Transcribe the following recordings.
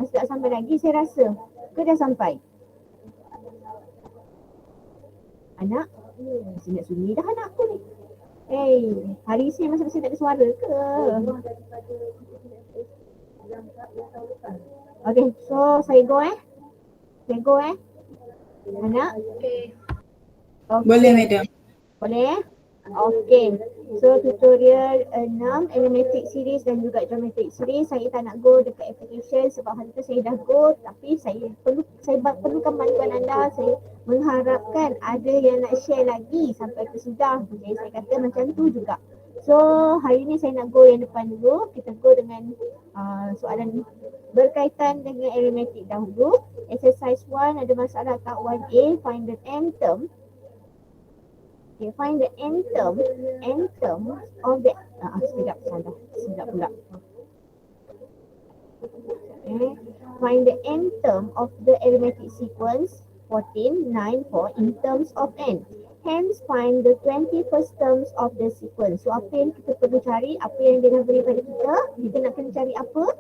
masih tak sampai lagi saya rasa. Ke dah sampai? Anak? Masih nak sunyi dah anak aku ni. Hari ni masih tak ada suara ke? Okay, so saya go Saya go Anak? Okay. Boleh madam. Boleh Okay. So tutorial 6 arithmetic series dan juga geometric series saya tak nak go dekat application sebab hari tu saya dah go, tapi saya perlukan bantuan anda. Saya mengharapkan ada yang nak share lagi sampai ke sudah. Jadi saya kata macam tu juga. So hari ni saya nak go yang depan dulu. Kita go dengan soalan berkaitan dengan arithmetic dahulu. Exercise 1 ada masalah tak 1A, find the n term. Okay, find the n term of the sekejap pula. Okay. Find the n term of the arithmetic sequence 14, 9, 4 in terms of n. Hence find the 21st terms of the sequence. So apa yang kita perlu cari, apa yang dia dah beri pada kita, kita nak kena cari apa?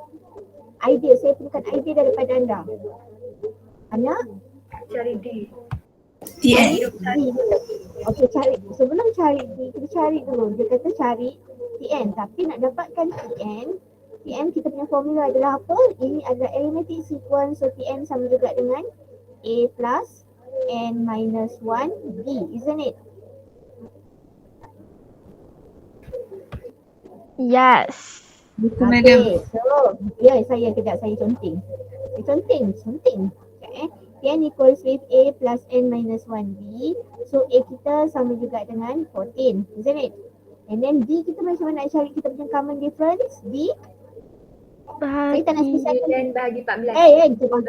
Idea, saya perlukan idea daripada anda. Anak? Cari D. TN. Okey, sebelum cari D, kita cari dulu. Dia kata cari TN, tapi nak dapatkan TN kita punya formula adalah apa? Ini adalah arithmetic sequence, so TN sama juga dengan A plus N minus 1 D, isn't it? Yes. Betul madam. So saya conting. TN equals with A plus N minus 1D. So A kita sama juga dengan 14, isn't it? And then D kita macam mana nak cari kita punya common difference? D? Saya tak nak spesialkan. Dan bahagi 14. Cuba.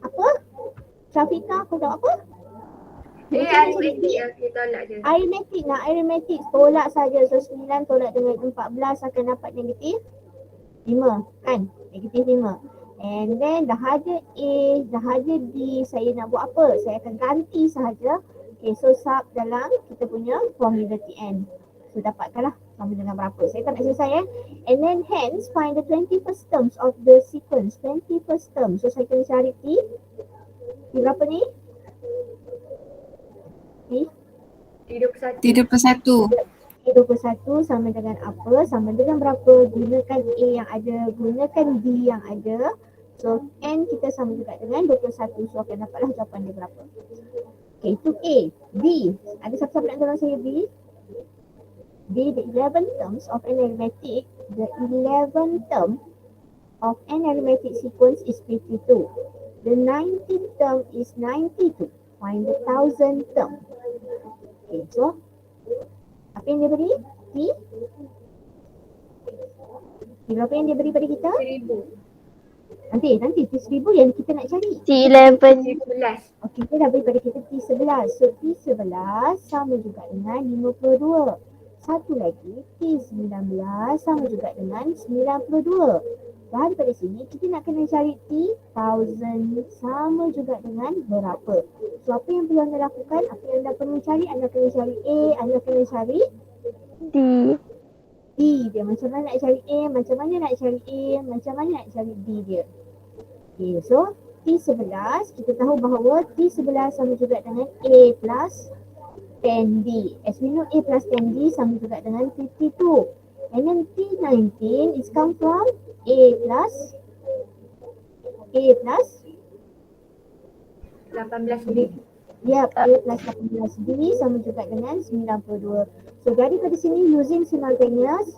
Apa? Syafika, kau tahu apa? Arithmetic okay, tolak je. Arithmetic tolak saja. So 9 tolak dengan 14 akan dapat negatif 5 kan? Negatif 5. And then dah ada A, dah ada D, saya nak buat apa? Saya akan ganti sahaja. Okay, so sub dalam kita punya formula TN. So dapatkanlah sama dengan berapa. Saya tak nak selesai And then hence find the 21st terms of the sequence. 21st term. So saya kena cari T. T berapa ni? T? T21. T21 sama dengan apa? Sama dengan berapa? Gunakan A yang ada, gunakan D yang ada. So N kita sama juga dengan 21. So akan dapatlah jawapan dia berapa. Okay, itu A. B. Ada siapa-siapa nak tolong saya B? B, the 11 terms of an arithmetic. The 11 term of an arithmetic sequence is 52. The 19th term is 92. Find the 1000th term. Okay, so apa yang dia beri? T? Berapa yang dia beri pada kita? 1000. Nanti T1000 yang kita nak cari. T11. 11. Okey, dia dah beri pada kita T11. So T11 sama juga dengan 52. Satu lagi T19 sama juga dengan 92. Daripada sini kita nak kena cari T1000 sama juga dengan berapa. So apa yang perlu anda lakukan? Apa yang anda perlu cari? Anda kena cari A, anda kena cari D. D dia. Macam mana nak cari A, macam mana nak cari A, macam mana nak cari D dia. Okay, so T11 kita tahu bahawa T11 sama juga dengan A plus 10D. As we know A plus 10D sama juga dengan 52. And then T19 is come from A plus 18D. Yep, A plus 18D sama juga dengan 92. So daripada sini using simultaneous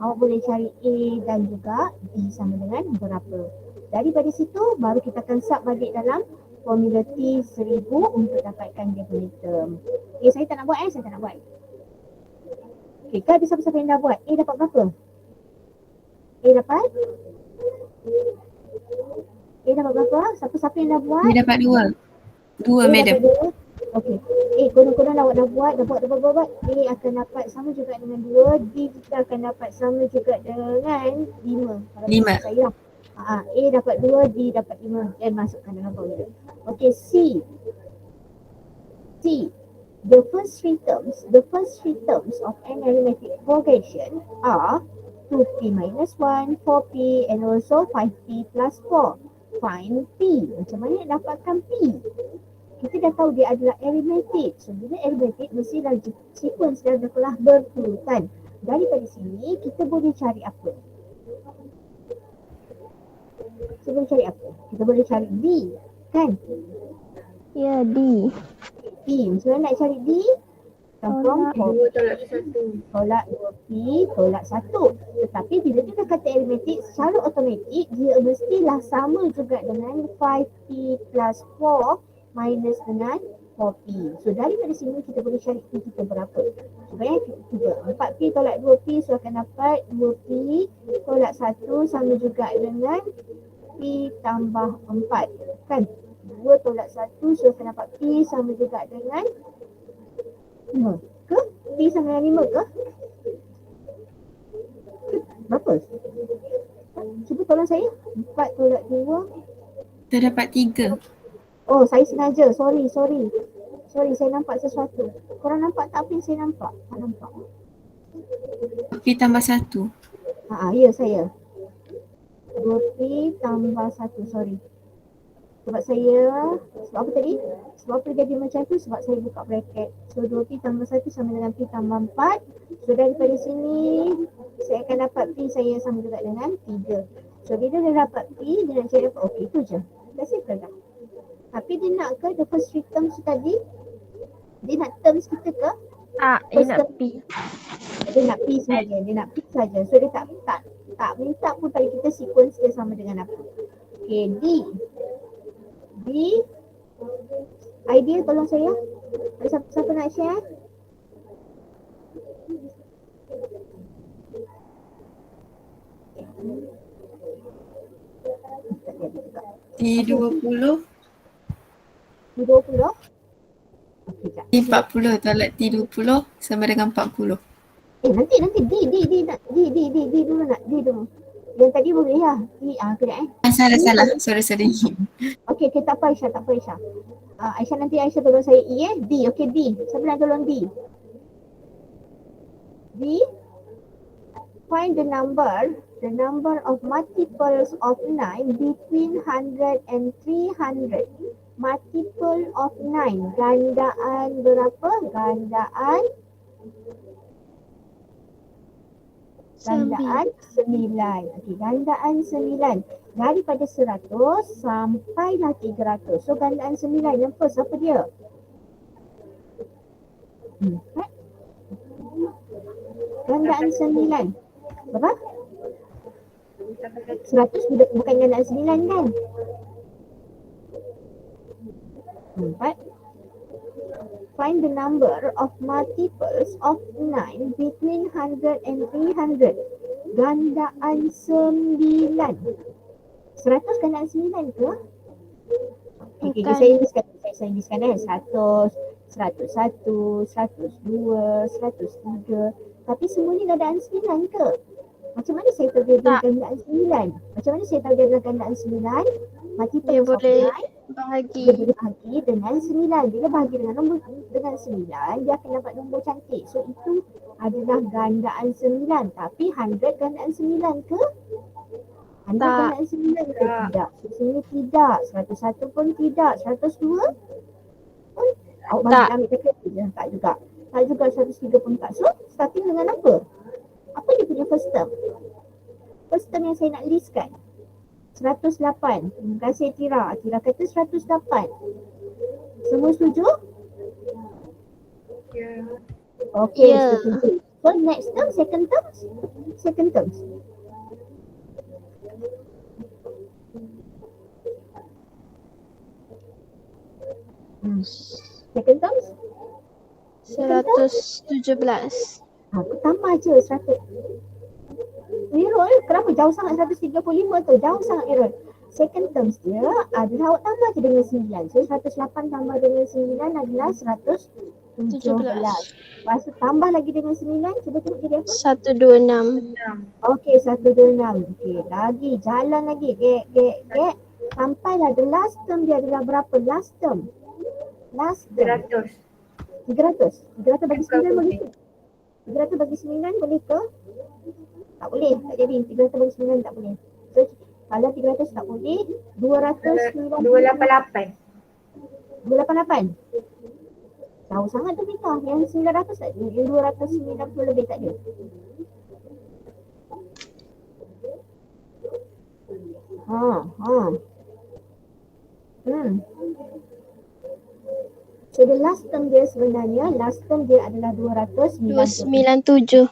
awak boleh cari A dan juga D sama dengan berapa. Daripada situ baru kita akan sub balik dalam formula T1000 untuk dapatkan dia punya term. Okay, saya tak nak buat Okay, kan ada siapa-siapa yang dah buat? A dapat berapa? A dapat berapa? Siapa-siapa yang dah buat? Dia dapat 2. 2 madam. Okey. Konon-konon awak dah buat. A akan dapat sama juga dengan 2. D kita akan dapat sama juga dengan 5. 5. Saya A dapat 2, D dapat 5 dan masukkan dalam formula. Okey, C. The first three terms of an arithmetic progression are 2p minus 1, 4p and also 5p plus 4. Find p. Macam mana nak dapatkan p? Kita dah tahu dia adalah arithmetic. So bila arithmetic mestilah sequence dia adalah berurutan. Daripada sini kita boleh cari apa? Kita boleh cari apa? Kita boleh cari D, kan? Ya, D. D. Macam mana nak cari D? From Dua tolak satu. tolak 2P, tolak 1. Tetapi bila dia dah kata arithmetic, secara automatik dia mestilah sama juga dengan 5P plus 4 minus dengan 4P. So daripada sini kita boleh cari P kita berapa. Supaya kita 4P tolak 2P, so akan dapat 2P tolak 1 sama juga dengan P tambah 4. Kan? 2 tolak 1, so akan dapat P sama juga dengan 5 ke? P sama dengan 5 ke? Berapa? Cuba tolong saya. 4 tolak 2. Terdapat 3. Oh, saya sengaja. Sorry, saya nampak sesuatu. Korang nampak tak apa yang saya nampak? Tak nampak. P tambah 1. Ya saya. 2P tambah 1, sorry. Sebab apa tadi? Sebab apa dia jadi macam tu? Sebab saya buka bracket. So 2P tambah 1 sama dengan P tambah 4. So daripada sini, saya akan dapat P saya sama juga dengan 3. So bila dia dapat P, dia nak cari apa? Okey, itu je. Dah simple dah. Tapi dia nak ke the first three terms tadi? Dia nak terms kita ke? Tak, dia nak P. Dia nak P saja. So dia tak minta pun pada kita sequence dia sama dengan apa. Okay, D. Idea tolong saya. Ada siapa nak share? T20. T20. Okey, jap. T40 tolak T20 sama dengan 40. Nanti D dulu nak. D dulu. Yang tadi boleh ya. Kejap Salah. Sorry. Okey, tak apa Aisyah. Aisyah nanti tolong saya E D. Okey, D. Siapa nak tolong D? D. Find the number of multiples of 9 between 100 and 300. Multiple of 9. Gandaan berapa? Gandaan 9. Okey, gandaan 9. Daripada 100 sampailah 300. So gandaan 9 yang first apa dia? 4. Gandaan 9. Berapa? 100 bukan gandaan 9 kan? 4. Find the number of multiples of 9 between 100 and 300. Gandaan 9. 100 gandaan 9 ke? Okay, saya listkan 100, 101, 102, 103. Tapi semua ni gandaan 9 ke? Macam mana saya tahu dia adalah gandaan 9? Macam mana saya tahu dia adalah gandaan 9? Multiple Dia of boleh 9. bahagi. Dia boleh bahagi dengan 9. Bila bahagi dengan 9, dia akan dapat nombor cantik. So itu adalah gandaan 9. Tapi 100 gandaan 9 ke? 100 gandaan 9 ke? Tidak. So sini tidak. 101 pun tidak. 102 pun awak ambil calculator je. Tak juga. 103 pun tak. So starting dengan apa? Apa dia punya first term? First term yang saya nak listkan. 108. Terima kasih Tira. Tira kata 108. Semua setuju? Ya. Okay, Ya. setuju. So next term, second terms. Second terms? 117. Aku tambah je 100. Errol, kenapa jauh sangat 135 tu? Jauh sangat Errol. Second terms dia adalah awak tambah je dengan 9. So 108 tambah dengan 9 adalah 117. Lepas tu tambah lagi dengan 9, cuba tengok jadi apa? 126. Okey, 126. Okey, lagi jalan lagi. Gek. Sampailah the last term dia adalah berapa? Last term. 100. 300 bagi 9 boleh ke? 300 bagi 9 boleh ke? Tak boleh, tak jadi. 300 bagi 9 tak boleh. So kalau 300 tak boleh, 290 288. 288. Tahu sangat tu Mita. Yang 900 tak ada. Yang 290 lebih tak ada. So the last term dia sebenarnya, last term dia adalah 290. 297.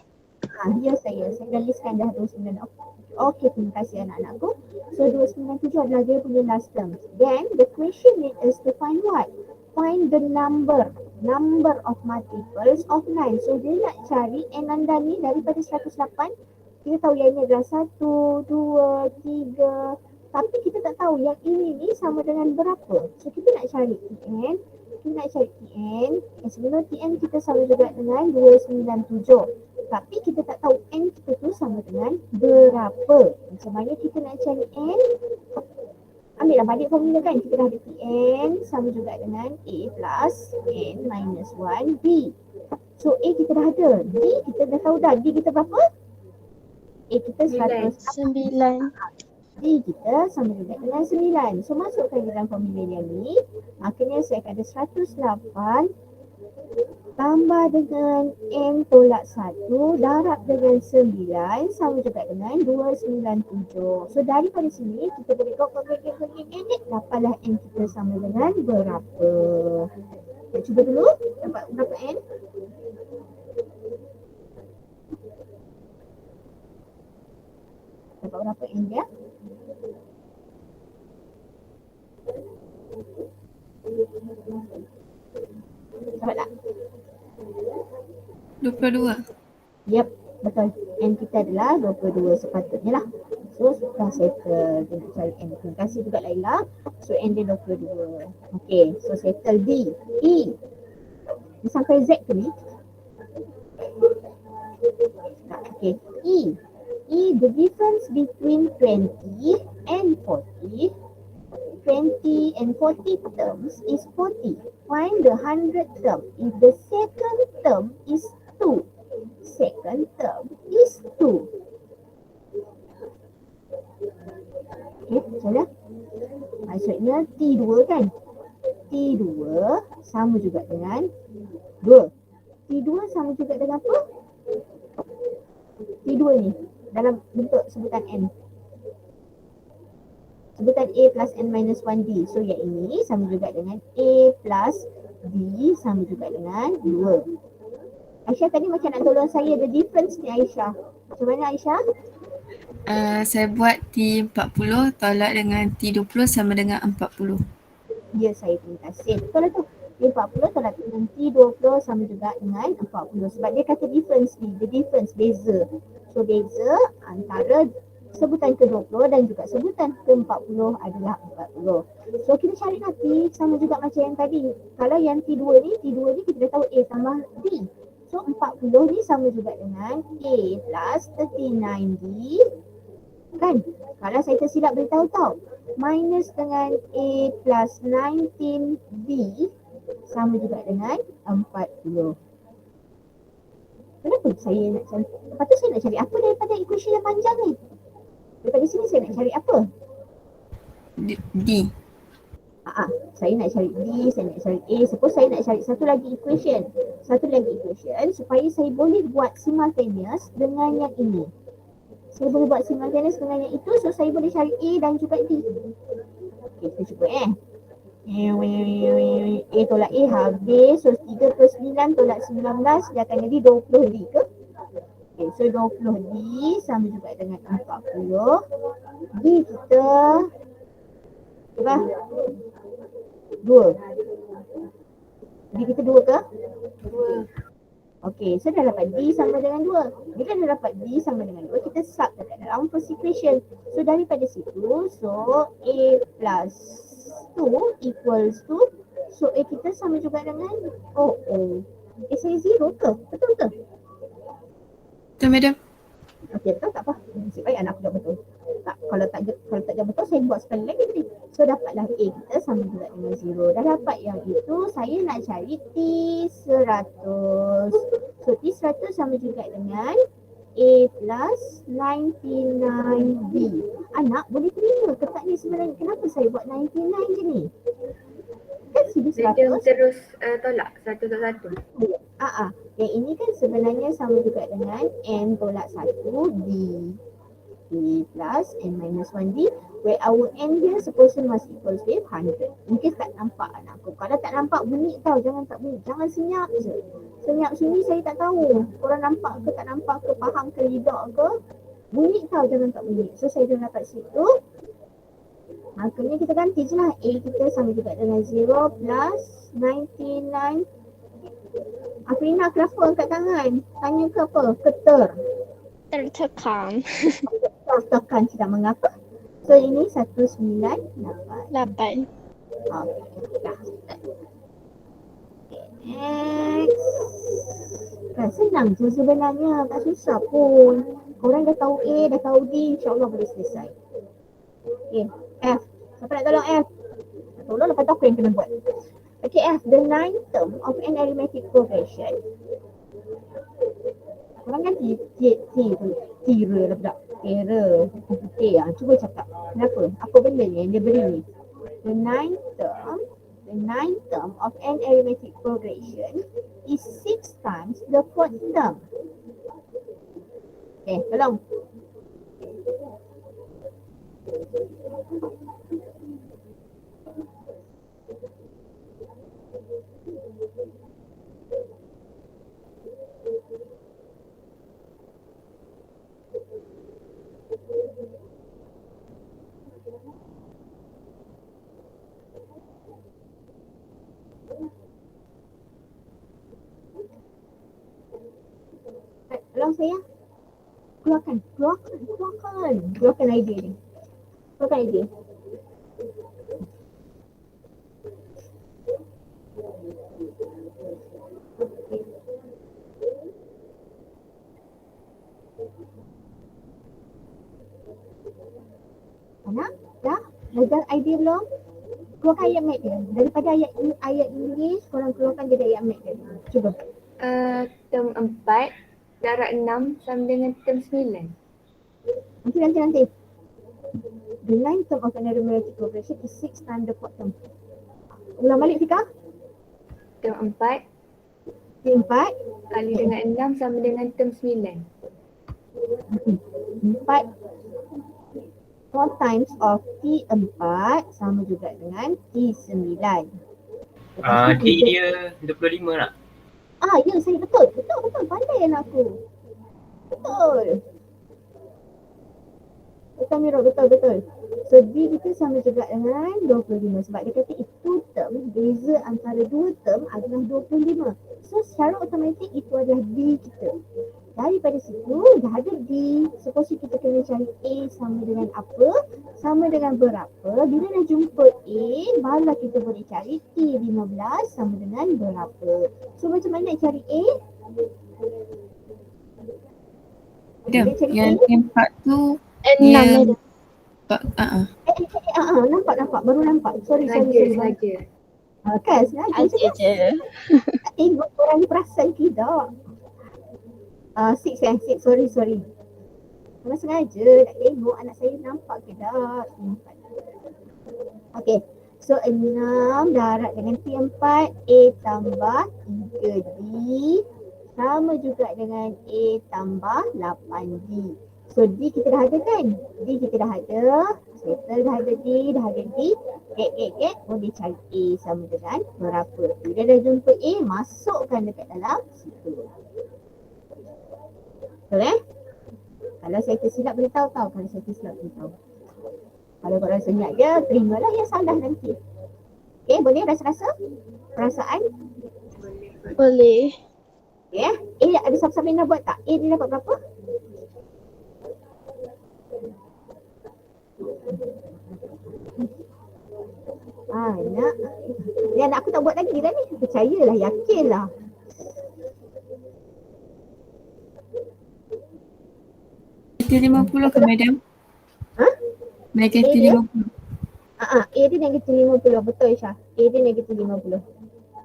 Ya saya dah listkan dah 29. Okey, terima kasih anak-anakku. So 297 adalah dia punya last term. Then the question is to find what? Find the number of multiples of 9. So dia nak cari n anda ni daripada 108. Kita tahu yang ini adalah 1, 2, 3. Tapi kita tak tahu yang ini ni sama dengan berapa. So kita nak cari Tn. Kita nak cari Tn. Sebenarnya Tn kita sama juga dengan 297. Tapi kita tak tahu n kita tu sama dengan berapa. Macam mana kita nak cari n? Ambillah balik formula kan. Kita dah ada Tn sama juga dengan A plus n minus 1 B. So A kita dah ada. B kita dah tahu dah. D kita berapa? A kita 100. 9. D kita sama juga dengan 9. So masukkan dalam formula yang ni. Akhirnya saya akan ada 108 tambah dengan n tolak 1 darab dengan 9 sama juga dengan 297. So daripada sini kita boleh calculate dapatlah n kita sama dengan berapa. Kita cuba dulu dapat berapa n? Dapat berapa n dia? Dapat tak? 22. Yep, betul. N kita adalah 22 sepatutnya lah. So dah settle. Dia nak cari N. Terima kasih juga Laila. So N dia 22. Okay, so settle D. E. Dia sampai Z ke ni? Okay, E. E, the difference between 20 and 40. 20 and 40 terms is 40. Find the 100 term. If the second term is 2. Second term is 2. Okay, macam maksudnya T2 kan? T2 sama juga dengan 2. T2 sama juga dengan apa? T2 ni dalam bentuk sebutan N. Sebutan A plus N minus 1D. So yang ini sama juga dengan A plus D sama juga dengan 2. Aisyah tadi macam nak tolong saya the difference ni Aisyah. Macam mana Aisyah? Saya buat T40 tolak dengan T20 sama dengan 40. Ya saya terima kasih. Betul lah tu. T40 tolak dengan T20 sama juga dengan 40. Sebab dia kata difference ni. The difference, beza. So beza antara sebutan ke-20 dan juga sebutan ke-40 adalah 40. So kita cari nanti sama juga macam yang tadi. Kalau yang T2 ni kita dah tahu A tambah D. So 40 ni sama juga dengan A plus 39D. Kan? Kalau saya tersilap beritahu tau. Minus dengan A plus 19D sama juga dengan 40. Kenapa saya nak cari? Lepas tu saya nak cari apa daripada equation yang panjang ni? Daripada sini saya nak cari apa? D. Saya nak cari D, saya nak cari A. Suppose saya nak cari satu lagi equation. Supaya saya boleh buat simultaneous dengan yang ini. Saya boleh buat simultaneous dengan yang itu. So saya boleh cari A dan juga D. Okay, kita cuba A tolak A habis. So 3 plus 9 tolak 19 dia akan jadi 20D ke? Okay, so 20D sama juga dengan 40. D kita berapa? 2. D kita 2 ke? 2. Okay, so dah dapat D sama dengan 2. Bila dah dapat D sama dengan 2, kita sub dekat dalam first equation. So daripada situ, so A plus 2 equals to, so A kita sama juga dengan A saya 0 ke? Betul ke? Betul madam? Okey, betul tak apa? Nasib baik anak aku dah betul. Tak, kalau tak jawab betul saya buat sekali lagi tadi. So dapatlah A kita sama juga dengan 0. Dah dapat yang itu, saya nak cari T100. So T100 sama juga dengan A plus 99B. Anak boleh terima ke tak ni sebenarnya? Kenapa saya buat 99 je ni? Kan sudah Dia 100. terus tolak satu untuk satu. Yang ini kan sebenarnya sama juga dengan N tolak 1 D. D plus N minus 1D, where our N here supposed to must equals with 100. Mungkin tak nampak anakku. Kalau tak nampak bunyi tau, jangan tak bunyi. Jangan senyap je. Senyap sini saya tak tahu. Korang nampak ke tak nampak ke, faham ke tidak ke. Bunyi tau, jangan tak bunyi. So saya dah dapat situ. Makanya kita ganti je lah. A kita sama juga dengan 0 plus 99. Afrina kenapa angkat tangan? Tanya ke apa? Keter. Tertekan. Tekan tidak mengapa. So ini 198. 8. Okay, dah. Okay, next. Kan senang je sebenarnya, tak susah pun. Korang dah tahu A, dah tahu D, insyaAllah boleh selesai. Okay, F. Siapa nak tolong F? Nak tolong lepas tu aku yang kena buat. Okay, F. The ninth term of an arithmetic progression. Korang kan tira lah budak. Tira. Cuba cakap. Kenapa? Apa benda ni yang dia beri ni? The ninth term of an arithmetic progression is 6 times the fourth term. Okay, tolong. Tolong saya. Keluarkan idea ni. Keluarkan idea. Anak, dah dapat idea belum? Keluarkan ayat mat dia. Daripada ayat English, korang keluarkan jadi ayat mat dia. Cuba. Term 4 darab 6 sama dengan term 9. Nanti. The ninth term of an arithmetic progression is 6 times the fourth term. Ulang balik Fika. Term 4 T4. kali dengan 6 sama dengan term 9. 4 4 times of T4 sama juga dengan T9. D dia 25 tak? Ya, saya betul. Pandai anak aku. Betul Miro, betul. So D kita sama juga dengan 25 sebab dia kata itu term, beza antara dua term adalah 25. So secara automatik itu adalah D kita. Daripada situ dah ada D. Suppose kita kena cari A sama dengan apa, sama dengan berapa. Bila dah jumpa A, barulah kita boleh cari T15 sama dengan berapa. So macam mana nak cari A? Ada. Yang tempat tu 6 yang ada. Nampak. Baru nampak. Sorry. Saja. Kan sengaja. Aja je. Tak tengok orang ni perasan tidak. 6 sorry. Memang sengaja nak tengok anak saya nampak ke tak. Okay. So 6 darab dengan T4, A tambah 3D sama juga dengan A tambah 8D. So D kita dah ada kan? D kita dah ada. Settle dah ada D, dah ada D. Get. Boleh cari A sama dengan berapa. Bila dah jumpa A, masukkan dekat dalam situ. Betul Kalau saya tersilap boleh tahu. Kalau saya tersilap boleh tahu. Kalau korang senyap je, terimalah yang salah nanti. Okay, boleh rasa-rasa? Perasaan? Boleh. Okay, A ada siapa-siapa yang nak buat tak? A dia dapat berapa? Nak. Ya, anak aku tak buat lagi dah ni. Percayalah, yakinlah. T50 ke madam? Negatif dia? 50. A dia negatif 50. Betul Syah. A dia negatif 50.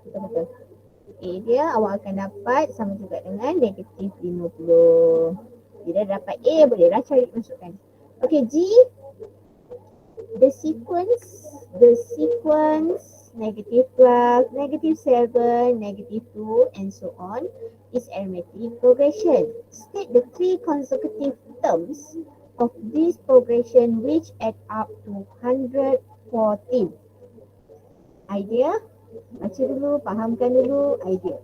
Betul-betul. A dia awak akan dapat sama juga dengan negatif 50. Bila dapat A, bolehlah cari masukkan. Okay, G. The sequence negative 12, negative 7, negative 2 and so on is arithmetic progression. State the three consecutive terms of this progression which add up to 114. Idea? Baca dulu, fahamkan dulu idea.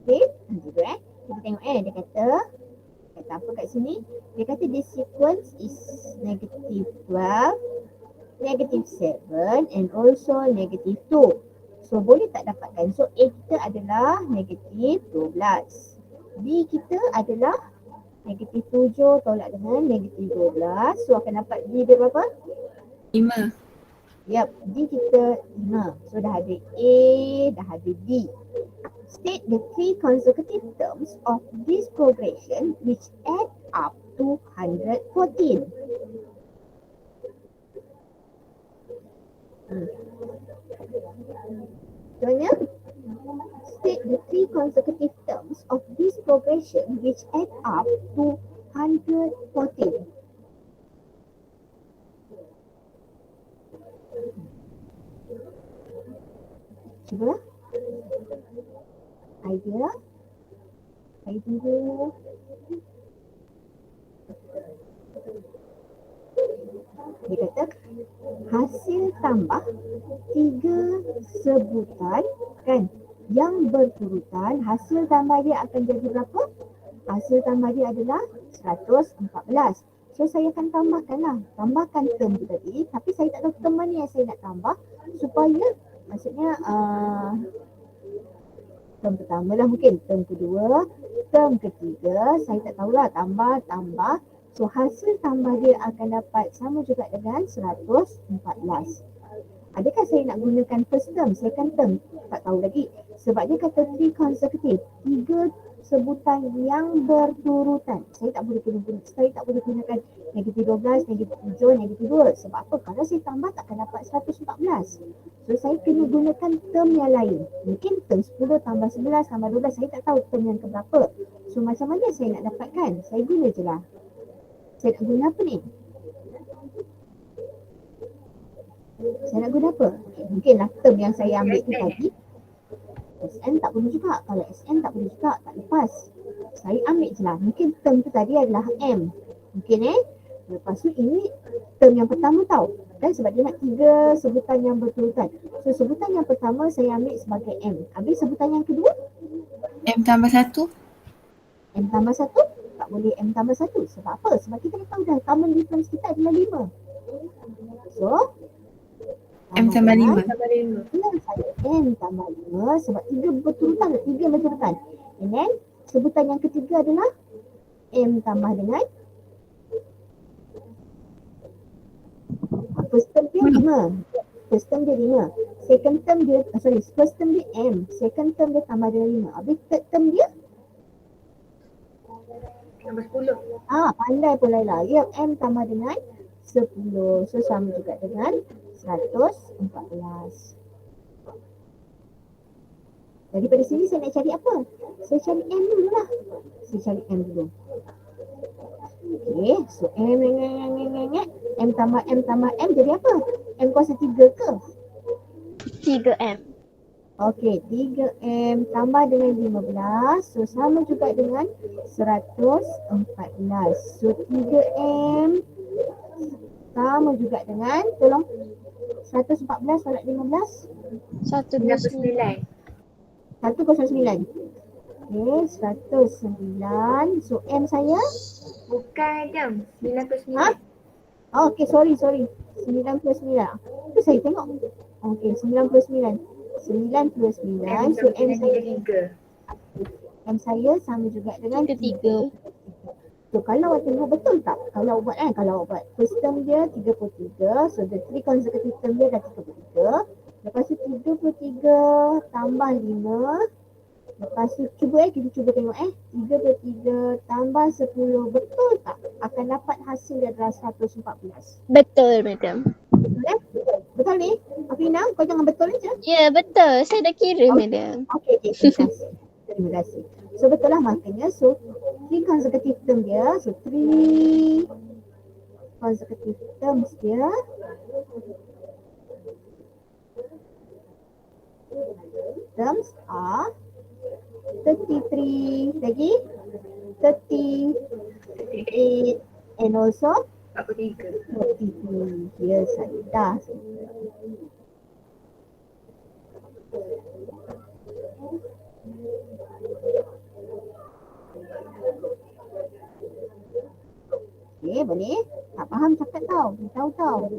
Okay, juga kita tengok dia kata apa kat sini? Dia kata the sequence is negative 12, negative 7 and also negative 2. So boleh tak dapatkan? So A kita adalah negative 12. B kita adalah negatif 7 tolak dengan negatif 12. So akan dapat B dia berapa? 5. Yep, D kita 5. So dah ada A, dah ada D. State the three consecutive terms of this progression which add up to 114. Contohnya, state the three consecutive terms of this progression which add up to 114. Cuba. Idea. Dia kata hasil tambah 3 sebutan kan yang berturutan, hasil tambah dia akan jadi berapa? Hasil tambah dia adalah 114. So saya akan tambahkan term tu tadi, tapi saya tak tahu term mana yang saya nak tambah supaya maksudnya term pertama lah mungkin, term kedua, term ketiga, saya tak tahulah, tambah. So hasil tambah dia akan dapat sama juga dengan 114. Adakah saya nak gunakan first term, second term? Tak tahu lagi. Sebab dia kata 3 consecutive, 3 sebutan yang berturutan. Saya tak boleh gunakan negatif 12, negatif 7, negatif 2. Sebab apa? Kalau saya tambah takkan dapat 114. So saya kena gunakan term yang lain. Mungkin term 10 tambah 11 tambah 12, saya tak tahu term yang keberapa. So macam mana saya nak dapatkan? Saya guna je lah. Saya nak guna apa ni? Saya nak guna apa? Okay, mungkinlah term yang saya ambil tu tadi. SN tak boleh juga. Kalau SN tak boleh juga, tak lepas. Saya ambil je lah. Mungkin term tu tadi adalah M. Mungkin Lepas tu ini term yang pertama tau. Kan sebab dia nak 3 sebutan yang berturutan. So sebutan yang pertama saya ambil sebagai M. Habis sebutan yang kedua? M tambah 1. M tambah 1? Tak boleh M tambah 1. Sebab apa? Sebab kita dah tahu dah common difference kita adalah 5. So M tambah 5. Saya M tambah 5 sebab 3 berturutan. And then sebutan yang ketiga adalah M tambah dengan first term dia 5. First term dia 5. First term dia M. Second term dia tambah dengan 5. Habis third term dia Tambah 10. pandai pun Laila. Ya, M tambah dengan 10. So sama juga dengan 114. Daripada sini saya nak cari apa? Saya cari M dulu lah. Okay, so M tambah M jadi apa? M kuasa 3 ke? 3M. Okay, 3M tambah dengan 15. So sama juga dengan 114. So 3M sama juga dengan, tolong, 114 tolak 15. 129. 109. Okay, 109. So M saya? Bukan Adam. 99. Oh, okay, sorry. 99. Itu saya tengok. Okay, 99. 99. So M saya? 3. M saya sama juga dengan 3. So kalau awak tengok betul tak? Kalau awak buat first term dia 33. So the 3 consecutive term dia dah 33. Lepas tu 33 tambah 5. Lepas tu kita cuba tengok 3/3 tambah 10 betul tak? Akan dapat hasil dia adalah 114. Betul, madam. Betul Betul ni? Afina, kau jangan betul je. Ya, betul. Saya dah kira, Oh. madam. Okey, terima kasih. Terima kasih. So betul lah maknanya. So 3 consecutive term dia. So 3 consecutive terms dia. Terms are 33 lagi 38 and also 43. 43. Ya, saya dah. Okey, boleh. Tak faham cakap tau. Tahu tau.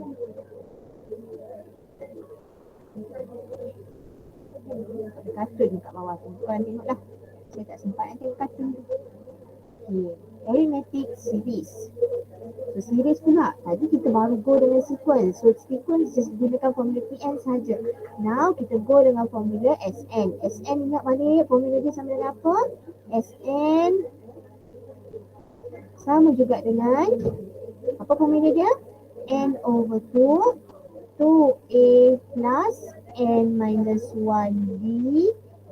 Ada kartun kat bawah tu. Korang tengoklah. Saya tak sempat nak tengok kartun tu. Okay. Arithmetic series. So series pula. Tadi kita baru go dengan sequence. So sequence just gunakan formula PN saja. Now kita go dengan formula SN. SN ingat balik formula dia sama dengan apa? SN sama juga dengan apa formula dia? N over 2 2A plus N minus 1B.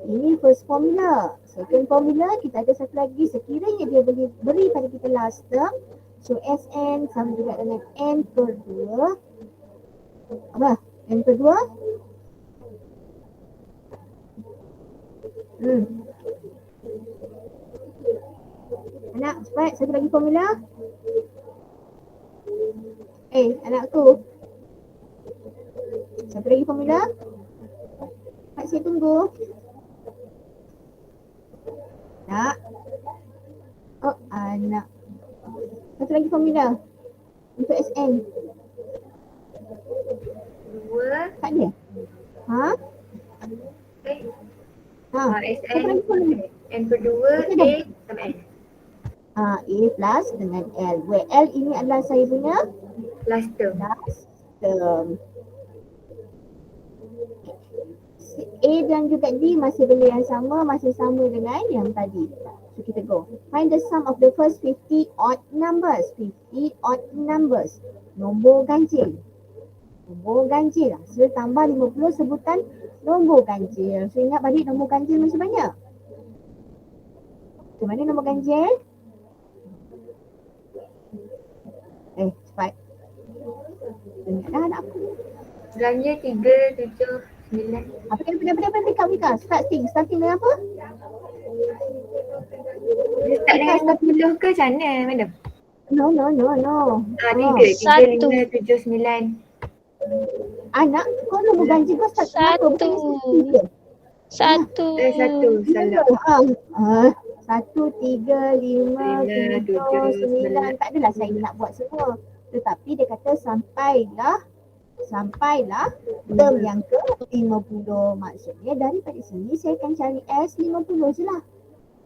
Ini first formula. Second formula kita ada satu lagi sekiranya dia boleh beri pada kita last term. So Sn sama juga dengan N per 2. Apa? N per 2? Anak cepat satu lagi formula. Anakku. Satu lagi formula. Pak saya tunggu. Nak. Oh, anak. Satu lagi formula. Untuk SN. 2. Tak ada? Ha? Ha. SN. Satu lagi formula. N per 2, A sama N. A plus dengan L. Where L ini adalah saya punya Last term. last term. A dan juga D masih benda yang sama, masih sama dengan yang tadi. So kita go. Find the sum of the first 50 odd numbers. 50 odd numbers. Nombor ganjil. Nombor ganjil. Hasil tambah 50 sebutan nombor ganjil. So ingat balik nombor ganjil macam mana? Macam mana nombor ganjil? Cepat. Ingat dah anak aku. Belanja 3, 7, 9. Apa Mika? Starting dengan apa? Dia start dengan 50 ke macam mana, madam? No. 3, Satu. 5, 7, 9. Anak, kau nombor ganjil kau start dengan apa? Bukan tiga. Satu. Satu, salah. Satu, 3, 5, 5, 7, 7, 9. Tak adalah saya nak buat semua. Tetapi dia kata sampailah term yang ke 50. Maksudnya daripada sini saya akan cari S50 je lah.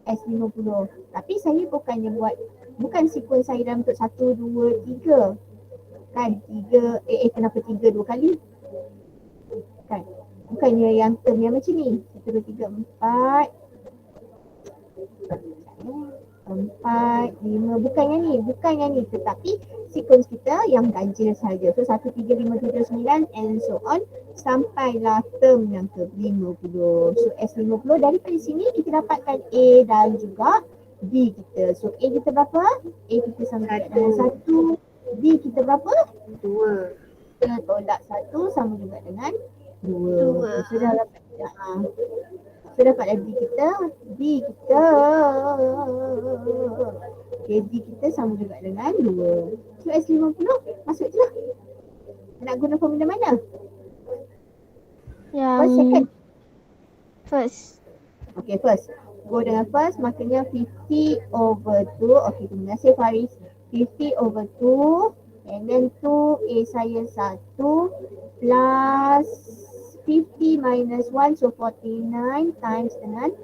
S50. Tapi saya bukan sequence saya dalam bentuk 1, 2, 3. Kan? 3, kenapa 3 2 kali? Kan? Bukannya yang term yang macam ni. 1, 2, 3, 4. 4, 5. Bukan yang ni. Tetapi sequence kita yang ganjil saja. So 1, 3, 5, 7, 9 and so on. Sampailah term yang ke 50. So S50 daripada sini kita dapatkan A dan juga B kita. So A kita berapa? A kita sama juga dengan 1. B kita berapa? 2. Kita tolak 1 sama juga dengan 2. Dua. So dah dapat So dapatlah B kita. Okay, B kita sama juga dengan 2. So S50 masuk je lah. Nak guna formula mana? First, second. First. Okay, first. Go dengan first, maknanya 50 over 2. Okay, terima kasih Faris. 50 over 2 and then 2 A saya 1 plus 50 minus 1 so 49 times dengan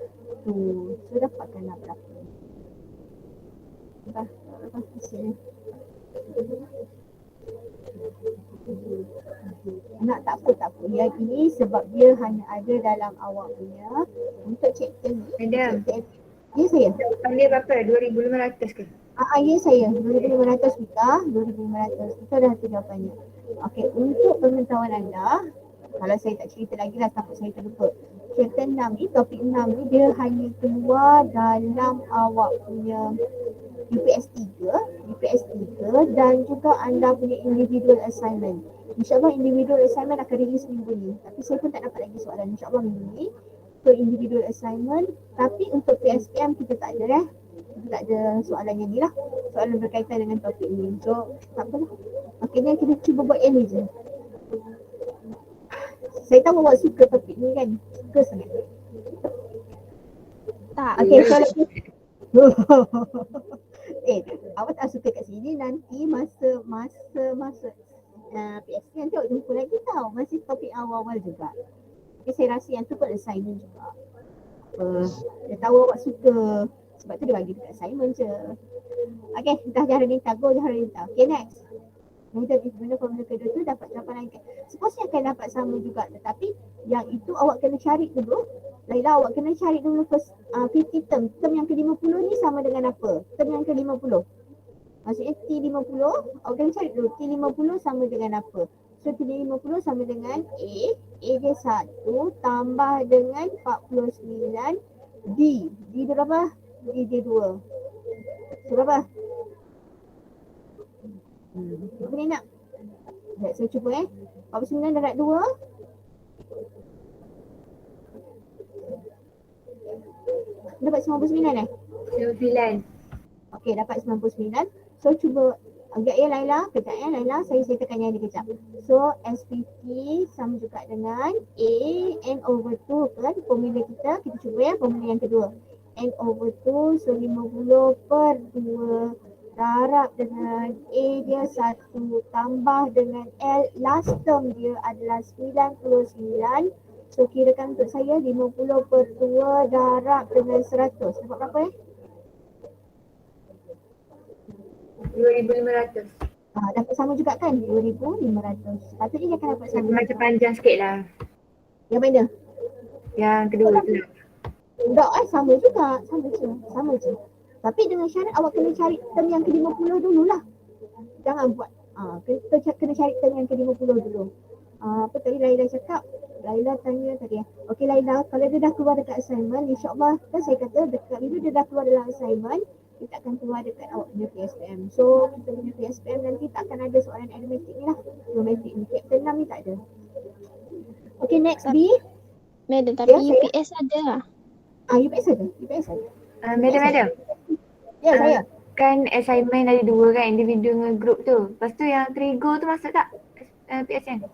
2. So dapatkanlah berapa? Berapa hasilnya? Nak tak apa. Yang ini sebab dia hanya ada dalam awak punya untuk chapter ni. Madam. Chapter ya saya. Jawapan dia berapa? 2,500 ke? Ya saya. 2,500 kita. 2,500. Itu dah tu jawapannya. Okey, untuk pengetahuan anda, kalau saya tak cerita lagi lah takut saya terlupa. Chapter 6 ni, topik 6 ni dia hanya keluar dalam awak punya UPS 3 dan juga anda punya individual assignment. InsyaAllah individual assignment akan release minggu ni. Tapi saya pun tak dapat lagi soalan insyaAllah minggu ni. So individual assignment. Tapi untuk PSPM kita tak ada Kita tak ada soalan yang ni lah. Soalan berkaitan dengan topik ni. So tak apa lah. Akhirnya kita cuba buat yang ni je. Saya tahu awak suka topik ni kan? Suka sangat. Tak. Okay, soalan ni. Awak tak suka kat sini nanti masa PSPM tengok jumpa lagi tau. Masih topik awal-awal juga. Okay, saya rasa yang tu pun assignment juga. Dia tahu awak suka. Sebab tu dia bagi dekat assignment je. Okay, dah Jahrul Lintah. Go Jahrul Lintah. Okay, next. Method guna formula kedua tu dapat jawapan lain. Supposnya akan dapat sama juga. Tetapi yang itu awak kena cari dulu. Laila, awak kena cari dulu first 50 term. Term yang ke-50 ni sama dengan apa? Term yang ke-50. Maksudnya T50, awak kena cari dulu T50 sama dengan apa? So T50 sama dengan A dia 1 tambah dengan 49 D. D tu berapa? D dia 2. So berapa? Apa ni nak? Sekejap saya cuba 49 darab 2. Dapat 99 9. Okey, dapat 99. So cuba agak Laila, kejap Laila, saya tekan yang ni kejap. So SPT sama juga dengan A N over 2 kan formula kita cuba formula yang kedua. N over 2, so 50 per 2 darab dengan A dia 1 tambah dengan L, last term dia adalah 99. So kirakan untuk saya 50 per 2 darab dengan 100. Dapat berapa 2,500. Dapat sama juga kan? 2,500. Patutnya dia akan dapat sama. Macam panjang sikit lah. Yang mana? Yang kedua tu lah. Enggak, sama juga. Sama je. Tapi dengan syarat awak kena cari term yang ke-50 dululah. Jangan buat. Kita kena cari term yang ke-50 dulu. Apa tadi Laila cakap? Laila tanya tadi. Okey Laila, kalau dia dah keluar dekat assignment, insyaAllah kan saya kata dekat bila dia dah keluar dalam assignment, dia tak akan keluar dekat awak punya PSPM. So kita punya PSPM nanti tak akan ada soalan automatic ni lah. Automatic ni. Chapter 6 ni tak ada. Okay, next B. Madam, tapi Ya, saya. UPS ada lah. UPS ada. Madam. Ya, saya. Kan assignment ada 2 kan, individu dengan group tu. Lepas tu yang trigo tu masuk tak? PSN?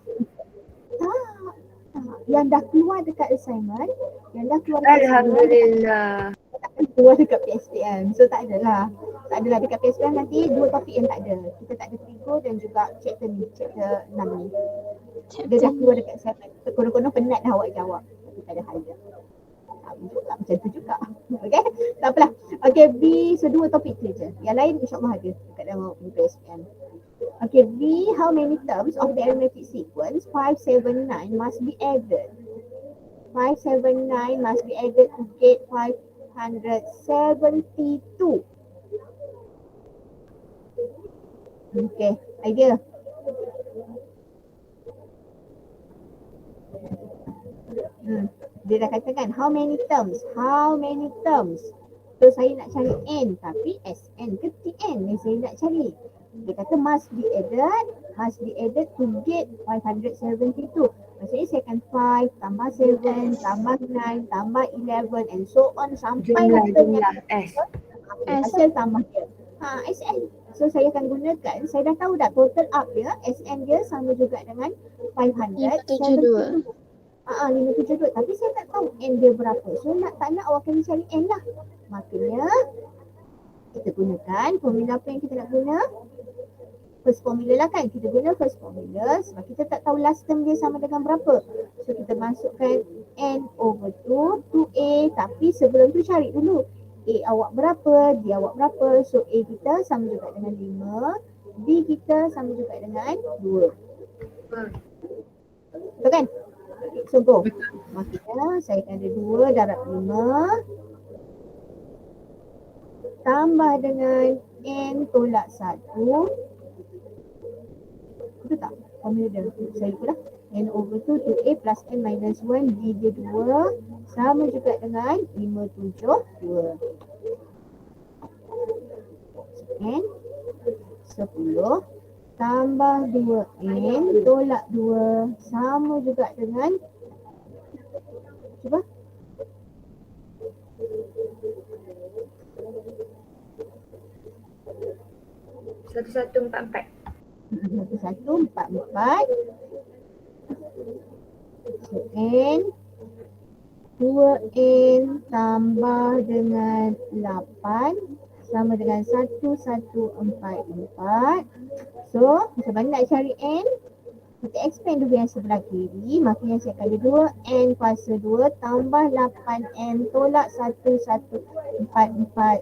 Yang dah keluar dekat assignment, Alhamdulillah. tak akan keluar dekat PSPM. So tak adalah dekat PSPM nanti 2 topik yang tak ada. Kita tak ada trigo dan juga chapter 6 ni. Dia dah keluar dekat assignment. Konon-konon penat dah awak jawab. Tapi tak ada hal dia. Macam tu juga. Okay, tak apalah. Okay, B, so 2 topik tu je. Yang lain insyaAllah ada dekat dalam PSPM. Okay, B, how many terms of the arithmetic sequence 579 must be added? 579 must be added to get 572. Okay, idea. Dia dah katakan how many terms. So saya nak cari N tapi SN ke TN ni saya nak cari. Dia kata must be added to get 572. Maksudnya saya akan 5 tambah 7 tambah 9 tambah 11 and so on sampai Jumlah S. hasil tambah dia. SN. So saya akan gunakan, saya dah tahu dah total up dia, SN dia sama juga dengan 572. 572. Tapi saya tak tahu N dia berapa. So tak nak awak kena cari N lah. Makanya kita gunakan formula apa yang kita nak guna? First formula lah kan. Kita guna first formula sebab kita tak tahu last term dia sama dengan berapa. So kita masukkan N over 2 to A. Tapi sebelum tu cari dulu A awak berapa, D awak berapa. So A kita sama juga dengan 5. B kita sama juga dengan 2. Betul kan? Okay, so go. Maksudnya saya akan ada 2 darab 5 tambah dengan N tolak 1. Betul tak? Formula dia. Saya lupa dah. N over 2 2A plus N minus 1 D dia 2 sama juga dengan 5, 7, 2. N 10 tambah 2N tolak 2 sama juga dengan, cuba 1144. 1144. So N 2N tambah dengan 8 sama dengan 1144. So macam mana nak cari N? Kita expand dulu yang sebelah kiri, makanya saya akan ada 2N kuasa 2 tambah 8N tolak 1144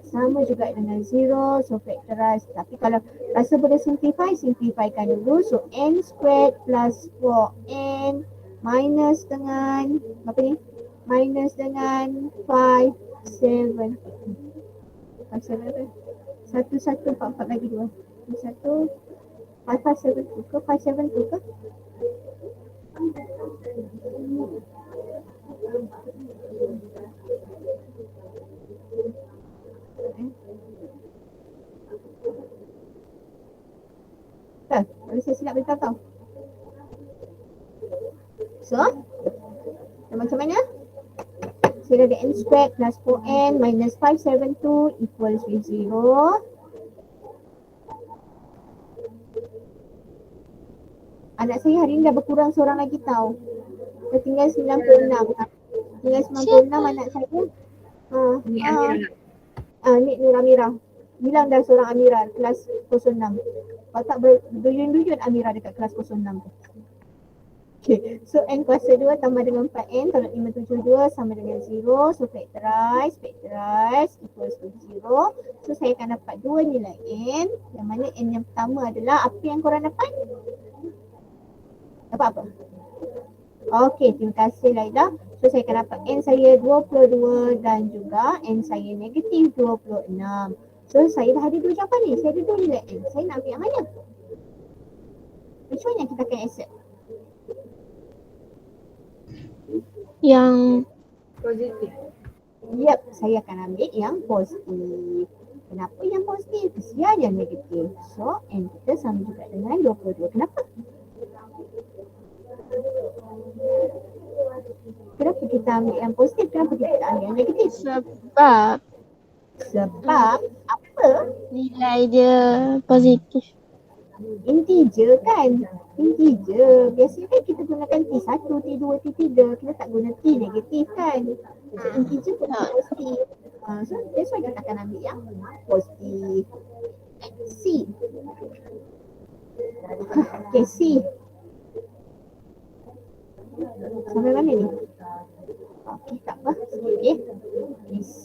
sama juga dengan 0. So factorize. Tapi kalau rasa boleh simplifykan dulu. So N squared plus 4N minus dengan apa ni? Minus dengan 5, 7. 1144 lagi 2. 557 ke 572 ke? Kalau saya silap beritahu tau. So, macam mana? Saya ada N squared plus 4N minus 572 equals with 0. Anak saya hari ni dah berkurang seorang lagi tau. Dah tinggal 96. Tinggal 96 anak saya. Ni Amira. Ni Nur Amira. Bilang dah seorang Amira kelas 06. Kalau tak berduyun-duyun Amira dekat kelas 06 tu. Okay, so N kuasa 2 tambah dengan 4N tolak 572 sama dengan 0. So factorize equals to 0. So saya akan dapat 2 nilai N. Yang mana N yang pertama adalah apa yang korang dapat? Dapat apa? Okey, terima kasih Laila. So saya akan dapat N saya 22 dan juga N saya negatif 26. So saya dah ada 2 jawapan ni. Saya ada 2 nilai N. Saya nak ambil yang mana? Which one yang kita akan accept? Yang Positif. Yep, saya akan ambil yang positif. Kenapa yang positif? Kesian yang negatif. So N kita sama juga dengan 22. Kenapa? Kenapa kita ambil yang positif? Kenapa kita tak ambil yang negatif? Sebab apa? nilai dia positif. Integer kan? Integer. Biasanya kan kita gunakan T1, T2, T3. Kita tak guna T negatif kan? So integer pun positif. So that's why kita akan ambil yang positif. C. Okay, C. Sampai mana ni? Okay, tak apa. Okay. C.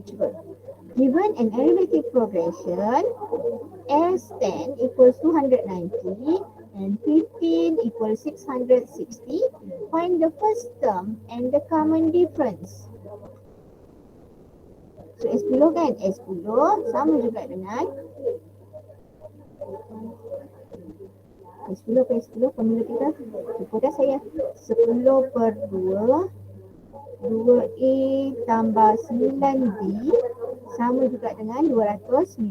Cuba. Given an arithmetic progression S10 equals 290 and 15 equals 660, find the first term and the common difference. So S10 kan? S10 sama juga dengan S10 per S10 formula kita. Lupa dah saya. 10 per 2 2A tambah 9B sama juga dengan 290.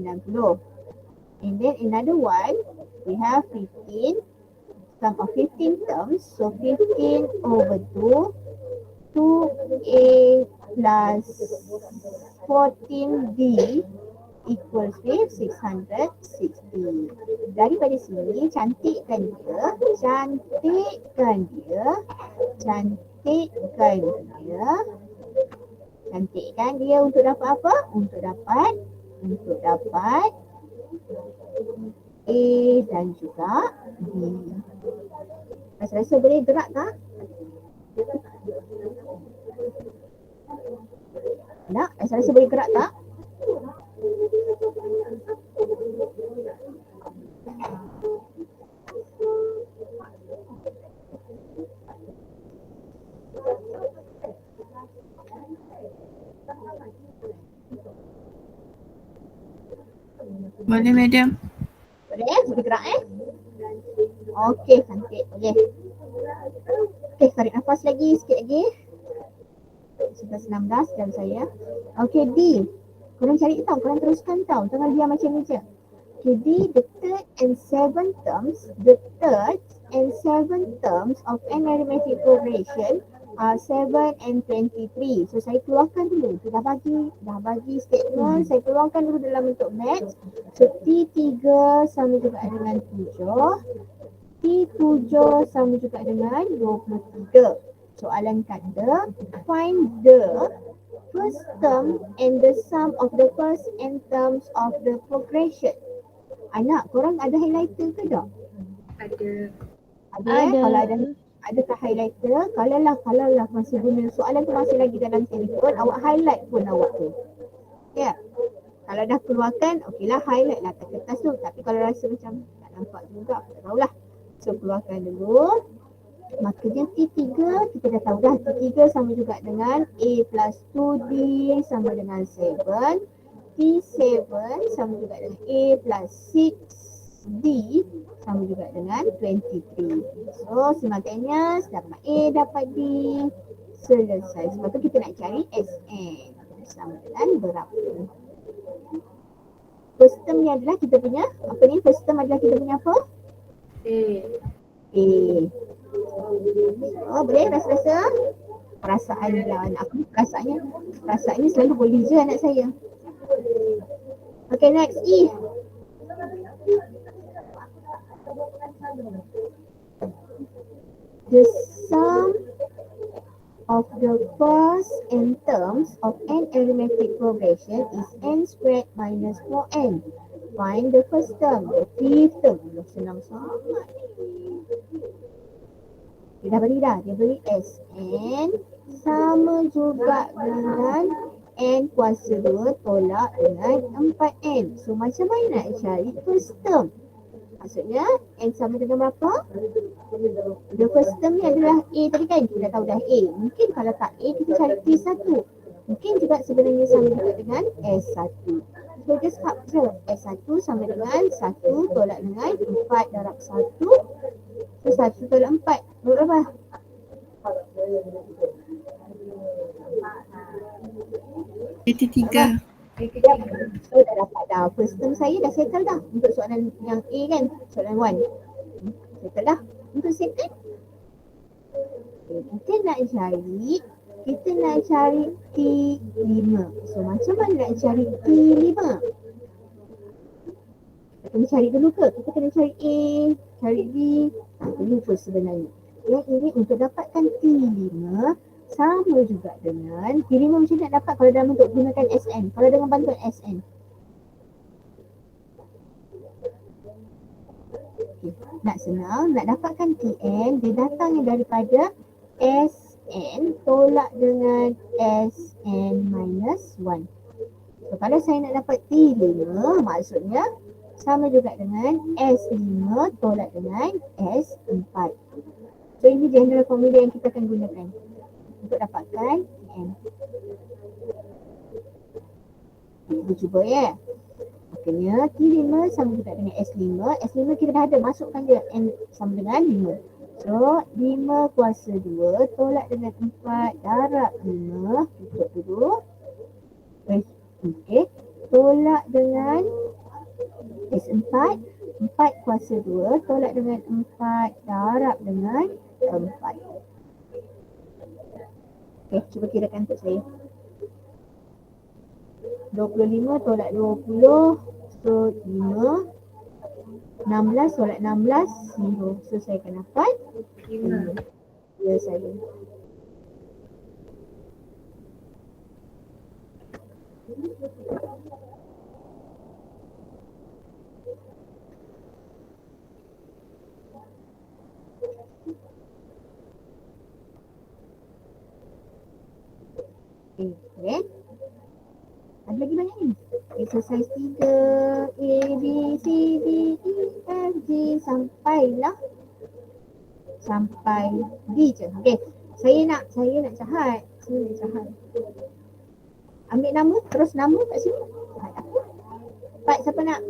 And then another one, we have 15, sum of 15 terms. So 15 over 2, 2A plus 14B equals with 660. Daripada sini cantikkan dia untuk dapat apa? Untuk dapat A dan juga B. Rasa boleh gerak tak? Nak? Rasa boleh gerak tak? Boleh madam. Boleh gerak Okey, cantik. Boleh. Okey, tarik nafas lagi, sikit lagi. 11-16 jam saya. Okey, D. Korang cari tau, korang teruskan tau. Jangan diam macam ni je. Okay, D, the third and seventh terms of an arithmetic progression are 7 and 23. So saya keluarkan dulu. Dah bagi statement, saya keluarkan dulu dalam bentuk maths. So T3 sama juga dengan 7. T7 sama juga dengan 23. Soalan kata, find the first term and the sum of the first n terms of the progression. Anak, korang ada highlighter ke tak? Ada. Ada. Kalau ada, adakah highlighter? Kalau lah masih guna soalan tu masih lagi dalam telefon, awak highlight pun awak tu. Ya. Kalau dah keluarkan, okeylah highlight lah kat kertas tu. Tapi kalau rasa macam tak nampak juga, tak tahulah. So keluarkan dulu. Makanya T3 kita dah tahu dah. T3 sama juga dengan A plus 2D sama dengan 7. T7 sama juga dengan A plus 6D sama juga dengan 23. So semagatnya dapat A dapat D. Selesai. Sebab tu kita nak cari Sn sama dengan berapa. First term ni adalah kita punya, apa ni? First term adalah kita punya apa? A. Oh, boleh rasa-rasa? Perasaan lah anak aku, perasaannya selalu boleh je anak saya. Okay, next E. The sum of the first n terms of an arithmetic progression is n squared minus 4n. Find the first term, the fifth term. Senang sangat ni. Dia dah beri dah, dia beri Sn sama juga dengan n kuasa 2 tolak dengan 4n. So macam mana nak cari first term? Maksudnya n sama dengan berapa? The first term ni adalah A tadi kan? Kita dah tahu dah A. Mungkin kalau tak A kita cari T1. Mungkin juga sebenarnya sama juga dengan S1. So just hub je. S1 sama dengan 1 tolak dengan 4 darab 1. So 1 tolak 4. Berapa? T3. So dah dapat dah. First term saya dah settle dah. Untuk soalan yang A kan? Soalan 1. Settle dah. Untuk second. Kita nak cari T5. So macam mana nak cari T5? Kita kena cari dulu ke? Kita kena cari A, cari B. Lupa sebenarnya. Yang ini untuk dapatkan T5 sama juga dengan T5 macam nak dapat kalau dalam bentuk gunakan Sn. Kalau dengan bantuan Sn. Okay. Nak senang, nak dapatkan Tn, dia datangnya daripada Sn tolak dengan Sn minus 1. So kalau saya nak dapat T5, maksudnya sama juga dengan S5 tolak dengan S4. So ini general formula yang kita akan gunakan untuk dapatkan Tn. Kita cuba ya. Maknanya T5 sama juga dengan S5. S5 kita dah ada, masukkan je N sama dengan 5. So 5 kuasa 2 tolak dengan 4 darab 5. Tutup dulu. Okey. Tolak dengan S4. 4 kuasa 2 tolak dengan 4 darab dengan 4. Okey, cuba kirakan untuk saya. 25 tolak 20. So 5. 16 tolak 16. 0. So saya akan dapat 5. Ya saya. Okay. Ada lagi banyak ni. Exercise 3, A, B, C, D, E, F, G sampai D je. Okay. Saya nak jahat. Ambil nama, terus nama kat sini. Jahat aku. Pak, siapa nak?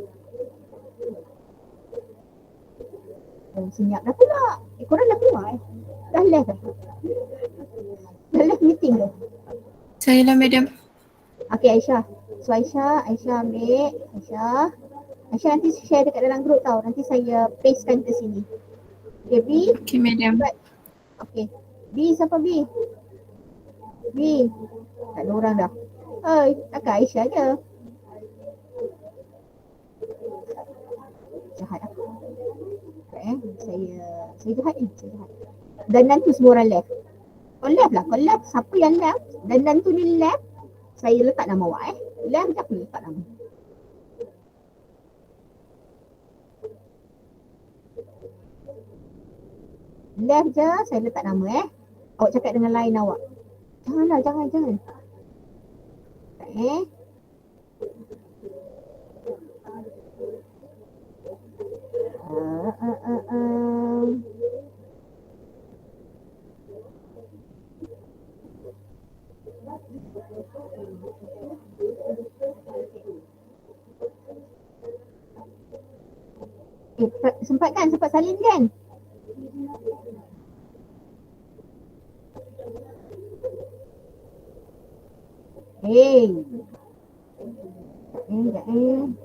senyap dah pula. Korang dah keluar Dah left dah? Dah left meeting ke? Saya lah madam. Okay Aisyah. So Aisyah ambil. Aisyah nanti share dekat dalam group tau. Nanti saya pastekan ke sini. Okay B. Okay madam. Okay. B siapa B? B. Tak ada orang dah. Takkan Aisyah je. Jahat aku. Okay, saya jahat ni. Dan tu semua orang left. Kau left. Siapa yang left? Dan tu ni left. Saya letak nama awak Left je aku letak nama. Left je saya letak nama Awak cakap dengan line awak. Jangan. Sempat salin kan?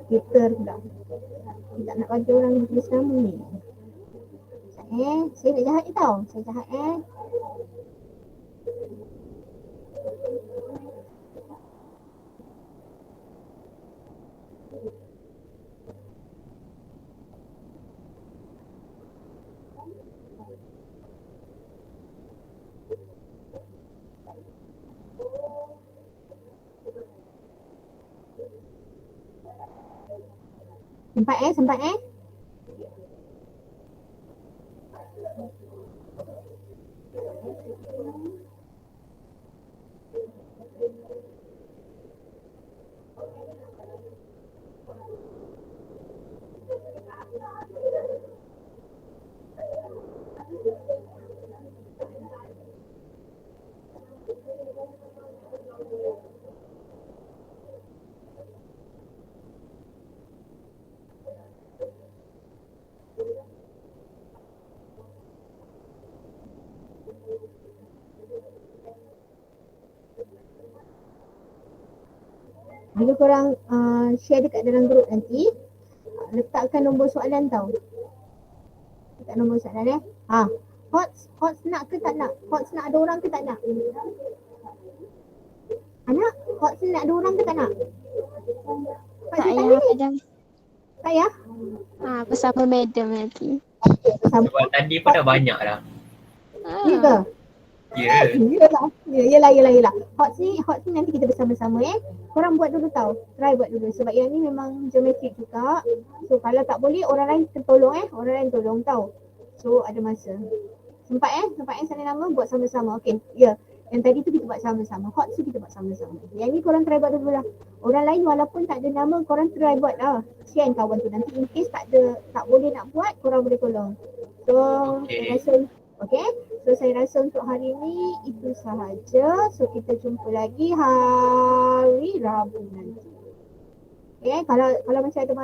Kita pula. Kita nak bagi orang yang tulis nama ni. Saya nak jahat je tau. Saya jahat Sempat Bila korang share dekat dalam group nanti, letakkan nombor soalan tau. Letak nombor soalan Hots nak ke tak nak? Hots nak ada orang ke tak nak? Anak, Hots nak ada orang ke tak nak? Tak payah madam. Tak payah? Bersama madam nanti. Sebab tadi pun dah banyak dah. Ya ke? Ya. Yelah. Hots ni nanti kita bersama-sama Korang buat dulu tau. Try buat dulu. Sebab yang ni memang geometrik juga. So kalau tak boleh orang lain tertolong Orang lain tolong tau. So ada masa. Sempat salin nama buat sama-sama. Okay. Ya. Yang tadi tu kita buat sama-sama. Hots tu kita buat sama-sama. Yang ni korang try buat dulu lah. Orang lain walaupun tak ada nama korang try buat lah. Kesian kawan tu. Nanti in case tak boleh nak buat korang boleh tolong. So saya rasa okay. So saya rasa untuk hari ni itu sahaja. So kita jumpa lagi hari Rabu nanti. Okay, kalau macam ada